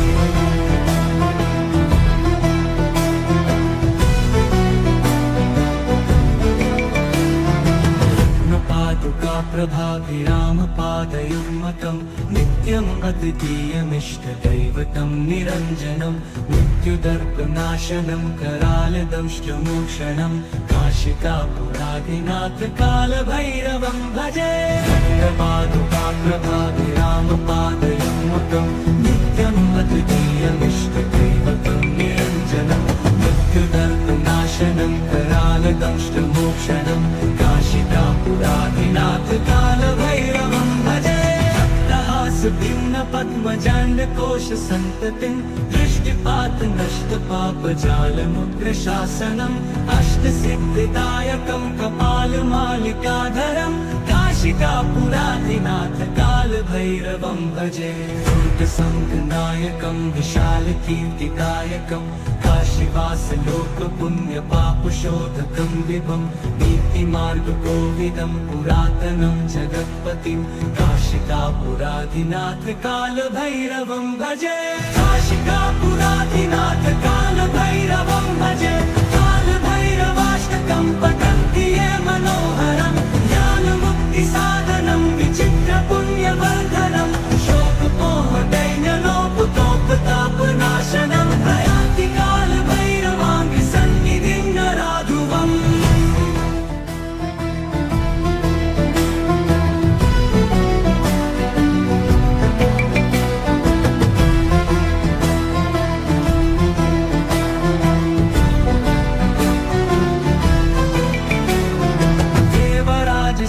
प्रभाभिरामपादयुग्मकं नित्यम् अद्वितीयमिष्टदैवतं निरञ्जनं मृत्युदर्पनाशनं करालदंष्टमोक्षणं काशिकापुराधिनाथ कालभैरवं भजे प्रभाभिरामपादयुग्मकं नित्यम् अद्वितीयमिष्टदैवतं निरञ्जनं मृत्युदर्पनाशनं करालदंष्टमोक्षणं काशिकापुराधिनाथ कालभैरवं भजे भक्तहासभिन्नपद्मजाण्डकोशसन्ततिं दृष्टिपातनष्टपापजालमुग्रशासनम् अष्टसिद्धिदायकं कपालमालिकाधरं काशिकापुराधिनाथ कालभैरवं भजे दुर्गसङ्घनायकं विशालकीर्तिदायकं काशीवासलोकपुण्यपापशोधकं विभं नीतिमार्गकोविदं पुरातनं जगत्पतिं काशिकापुराधिनाथ कालभैरवं भजे काशिकापुराधिनाथ कालभैरवं भजे कालभैरवाष्टकं पठन्ति ये मनोहरं ज्ञानमुक्तिसाधनं विचित्रपुण्यवर्धनं शोकमोहदैन्यलोपतोपतापनाशनं प्रयान्ति कालभैरवाङ्गि सन्निधिं नराधुवम्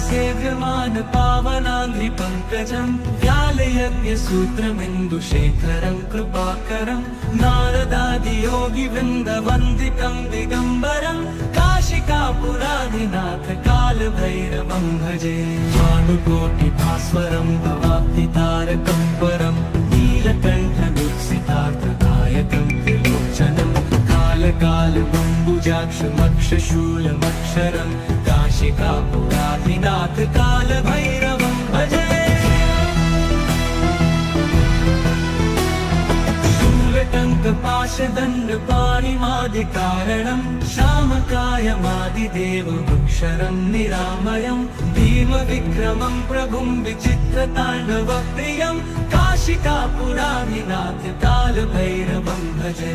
सेव्यमान पावनाङ्घ्रिपङ्कजं व्यालयज्ञसूत्रमिन्दुशेखरं कृपाकरं नारदादियोगिवृन्दवन्दितं दिगम्बरं काशिकापुराधिनाथ कालभैरवं भजे भानुकोटिभास्वरं भवाब्धितारकं परं नीलकण्ठदीप्सितार्थदायकं त्रिलोचनं कालकालबम्बुजाक्षमक्षशूलमक्षरं काशिकापुराधिनाथ कालभैरवं भजे शूलटङ्कपाशदण्डपाणिमादिकारणं श्यामकायमादिदेवमक्षरं निरामयं भीमविक्रमं प्रभुं विचित्रताण्डवप्रियं काशिकापुराधिनाथ कालभैरवं भजे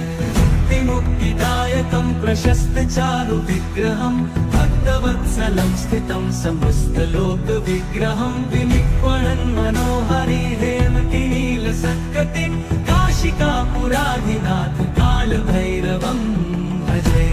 मुक्तिदायकं प्रशस्तचारुविग्रहं भक्तवत्सलं स्थितं समस्तलोकविग्रहं विनिक्वणन् मनोहरिहेमकिनीलसत्कटिं काशिकापुराधिनाथ कालभैरवं भजे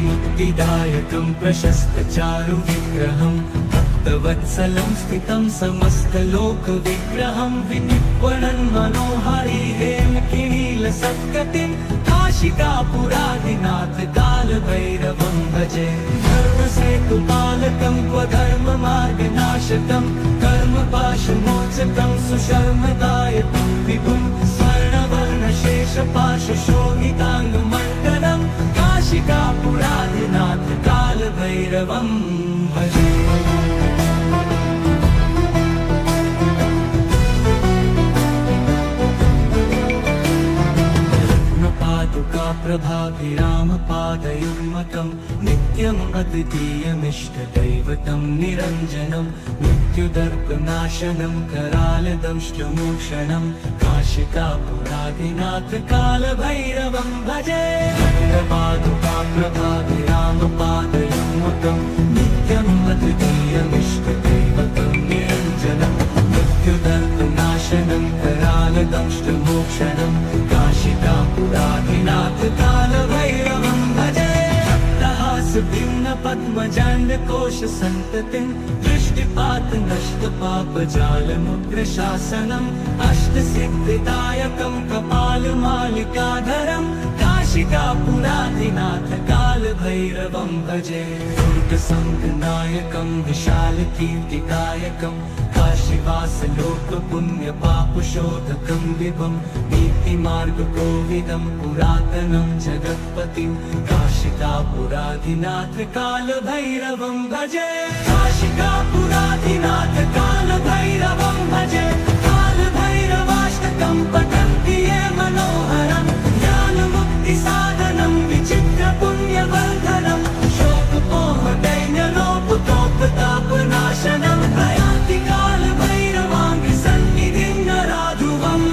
मुक्तिदायकं प्रशस्तचारुविग्रहं भक्तवत्सलं स्थितं समस्तलोकविग्रहं विनिक्वणन् मनोहरिहेमकिनीलसत्कटिं काशिकापुराधिनाथ कालभैरवं भजे धर्मसेतुपालकं क्वधर्ममार्गनाशकं कर्मपाशमोचकं सुशर्मदायकं विभुं स्वर्णवर्णशेषपाशशोभिताङ्गमण्डलं काशिकापुराधिनाथ कालभैरवं प्रभाभिरामपादयुग्मकं नित्यम् अद्वितीयमिष्टदैवतं निरञ्जनं मृत्युदर्पनाशनं करालदंष्टमोक्षणं काशिकापुराधिनाथ कालभैरवं भजे पादुका प्रभाभिरामपादयुग्मकं नित्यम् अद्वितीयमिष्टदैवतं निरञ्जनं मृत्युदर्पनाशनं करालदंष्टमोक्षणं काशिकापुराधिनाथ कालभैरवं भजे भिन्न पद्मजाण्डकोश सन्ततिं दृष्टिपात नष्ट पापजालमुग्रशासनम् अष्टसिद्धिदायकं कपालमालिकाधरं काशिकापुराधिनाथ कालभैरवं भजे दुर्गसङ्गनायकं विशालकीर्तिदायकं काशीवासलोकपुण्यपापशोधकं विभं नीतिमार्गकोविदं पुरातनं जगत्पतिं काशिकापुराधिनाथ कालभैरवं भजे काशिकापुराधिनाथ कालभैरवं भजे कालभैरवाष्टकं पठन्ति ये मनोहरं ज्ञानमुक्तिसाधनं विचित्रपुण्यवर्धनं शोकमोहदैन्यलोपतोपतापनाशनं प्रयान्ति कालभैरवाङ्घ्रिसन्निधिं नराधुवम्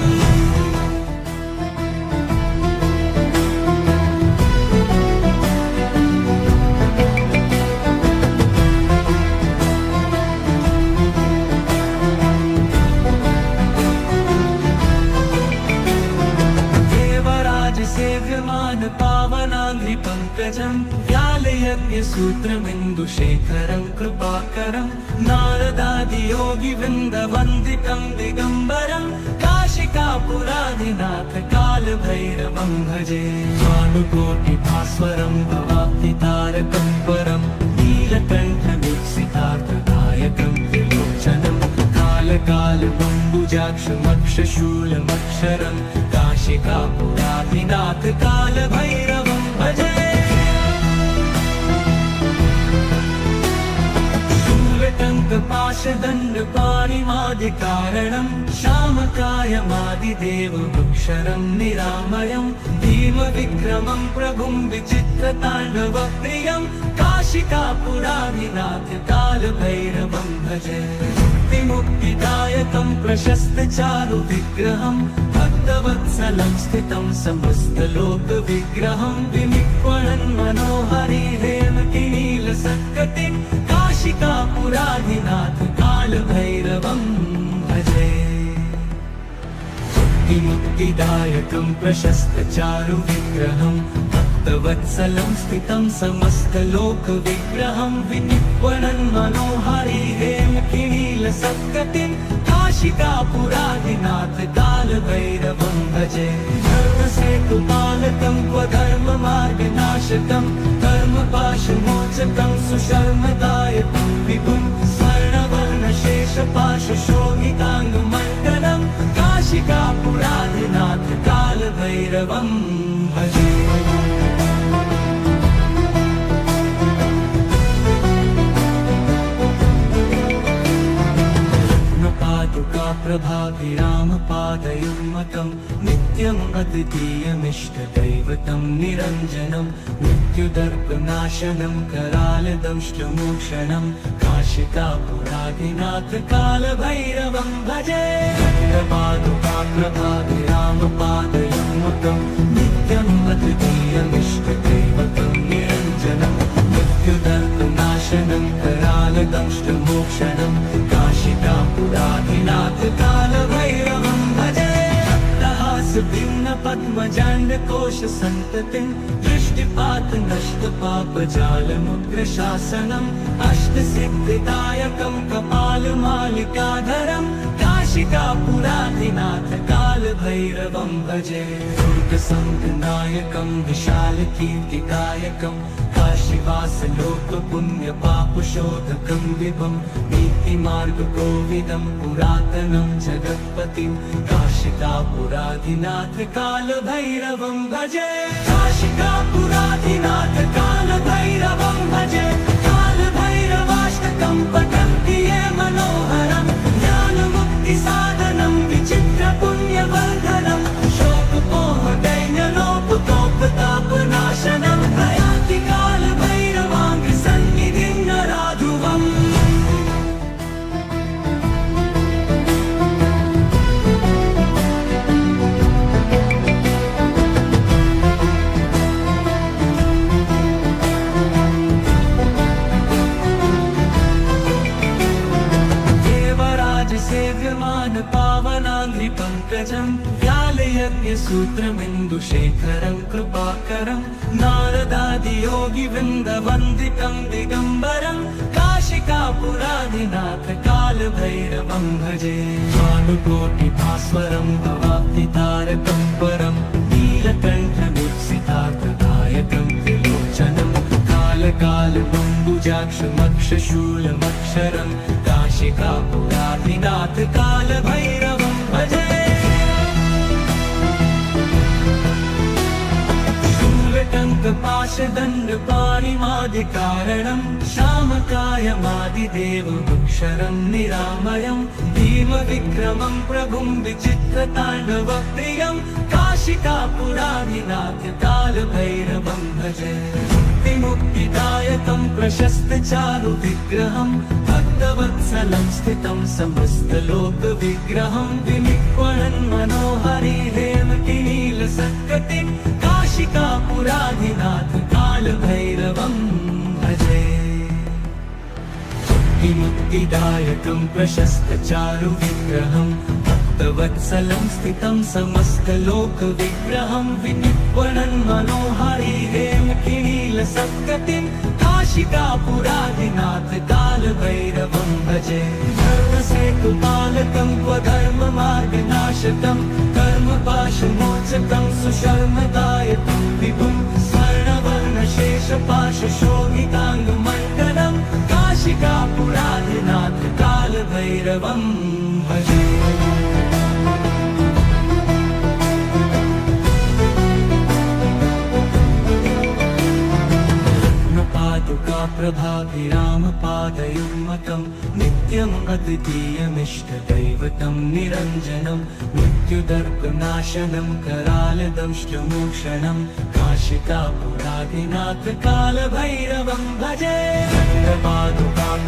सेव्यमान पावनाङ्घ्रिपङ्कजं व्यालयज्ञसूत्रमिन्दुशेखरं कृपाकरं नारदादियोगिवृन्दवन्दितं दिगम्बरं काशिकापुराधिनाथ कालभैरवं भजे भानुकोटिभास्वरं भवाब्धितारकं परं नीलकण्ठवीक्षितार्थदायकं त्रिलोचनं कालकालबम्बुजाक्षमक्षशूलमक्षरं काशिकापुराधिनाथ कालभैरवं भजे शूलटङ्कपाशदण्डपाणिमादिकारणं श्यामकायमादिदेववृक्षरं निरामयं भीमविक्रमं प्रभुं विचित्रताण्डवप्रियं काशिकापुराधिनाथ कालभैरवं भजे मुक्तिदायकं प्रशस्तचारुविग्रहं भक्तवत्सलं स्थितं समस्तलोकविग्रहं विनिक्वणन् मनोहरि हेमकिनीलसत्कटिं काशिकापुराधिनाथ कालभैरवं भजे मुक्तिदायकं प्रशस्तचारुविग्रहं भक्तवत्सलं स्थितं समस्तलोकविग्रहं विनिक्वणन् मनोहरि हेमकिनीलसत्कटिं काशिकापुराधिनाथ कालभैरवं भजे धर्मसेतुपालकं क्वधर्ममार्गनाशकं कर्मपाशमोचकं सुशर्मदायकं विभुं स्वर्णवर्णशेषपाशशोभिताङ्गमण्डलं काशिकापुराधिनाथ कालभैरवं भजे प्रभाभिरामपादयुग्मकं नित्यम् अद्वितीयमिष्टदैवतं निरञ्जनं मृत्युदर्पनाशनं करालदंष्टमोक्षणं काशिकापुराधिनाथ कालभैरवं भजे पादुका प्रभाभिरामपादयुग्मकं नित्यम् अद्वितीयमिष्टदैवतं निरञ्जनं मृत्युदर्पनाशनं करालदंष्टमोक्षणं काशिकापुराधिनाथ कालभैरवं भजे भिन्न पद्मजाण्डकोश सन्ततिं दृष्टिपात नष्ट पापजालमुग्रशासनम् अष्टसिद्धिदायकं कपालमालिकाधरं काशिकापुराधिनाथ कालभैरवं भजे दुर्गसङ्गनायकं विशालकीर्तिदायकं काशीवासलोकपुण्यपापशोधकं विभं नीतिमार्गकोविदं पुरातनं जगत्पतिं काशिकापुराधिनाथ कालभैरवं भजे काशिकापुराधिनाथ कालभैरवं भजे कालभैरवाष्टकं पठन्ति ये मनोहरं ज्ञानमुक्तिसाधनं विचित्रपुण्यवर्धनं शोकमोहदैन्यलोपतोपताप व्यालयज्ञसूत्रमिन्दुशेखरं कृपाकरं नारदादियोगिवृन्दवन्दितं दिगम्बरं काशिकापुराधिनाथ कालभैरवं भजे भानुकोटिभास्वरं भवाब्धितारकं परं नीलकण्ठमीप्सितार्थदायकं त्रिलोचनं कालकालबम्बुजाक्षमक्षशूलमक्षरं काशिकापुराधिनाथ कालभैरवं भजे शूलटङ्कपाशदण्डपाणिमादिकारणं श्यामकायमादिदेवमक्षरं निरामयं भीमविक्रमं प्रभुं विचित्रताण्डवप्रियं काशिकापुराधिनाथ कालभैरवं भजे मुक्तिदायकं प्रशस्तचारुविग्रहं भक्तवत्सलं स्थितं समस्तलोकविग्रहं विनिक्वणन् मनोहरि हेमकिनीलसत्कटिं काशिकापुराधिनाथ कालभैरवं भजे मुक्तिदायकं प्रशस्तचारुविग्रहं भक्तवत्सलं स्थितं समस्तलोकविग्रहं विनिक्वणन् मनोहरि हेमकिनीलसत्कटिं काशिकापुराधिनाथ कालभैरवं भजे धर्मसेतुपालकं स्वधर्ममार्गनाशकं कर्मपाशमोचकं सुशर्मदायकं विभुं स्वर्णवर्णशेषपाशशोभिताङ्गमण्डलं काशिकापुराधिनाथ कालभैरवं भजे प्रभाभिरामपादयुग्मकं नित्यम् अद्वितीयमिष्टदैवतं निरञ्जनं मृत्युदर्पनाशनं करालदंष्टमोक्षणं काशिकापुराधिनाथ कालभैरवं भजे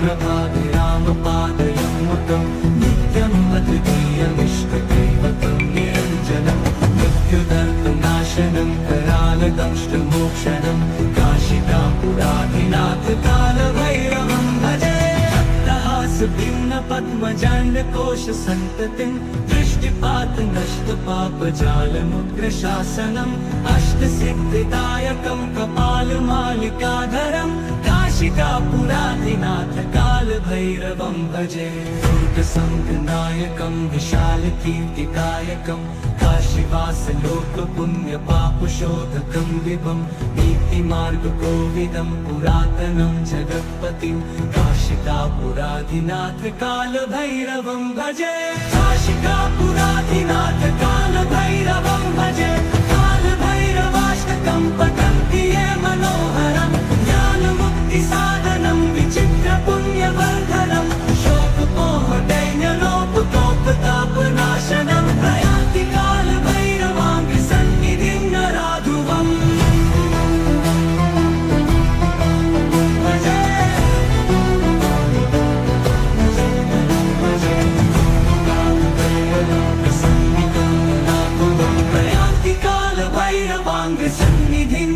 प्रभाभिरामपादयुग्मकं नित्यम् अद्वितीयमिष्टदैवतं निरञ्जनं मृत्युदर्पनाशनं करालदंष्टमोक्षणं काशिकापुराधिनाथ कालभैरवं भजे भक्तहासभिन्नपद्मजाण्डकोशसन्ततिं दृष्टिपातनष्टपापजालमुग्रशासनम् अष्टसिद्धिदायकं कपालमालिकाधरं काशिकापुराधिनाथ कालभैरवं भजे दुर्गसङ्गनायकं विशालकीर्तिदायकं काशीवासलोकपुण्यपापशोधकं विभं नीतिमार्गकोविदं पुरातनं जगत्पतिं काशिकापुराधिनाथ कालभैरवं भजे काशिकापुराधिनाथ कालभैरवं भजे कालभैरवाष्टकं पठन्ति ये मनोहरं ज्ञानमुक्तिसाधनं विचित्रपुण्यवर्धनं शोकमोहदैन्यलोपकोपतापनाशनं प्रयान्ति कालभैरवाङ्घ्रिसन्निधिं नराधुवम् प्रयान्ति कालभैरवाङ्घ्रिसन्निधिं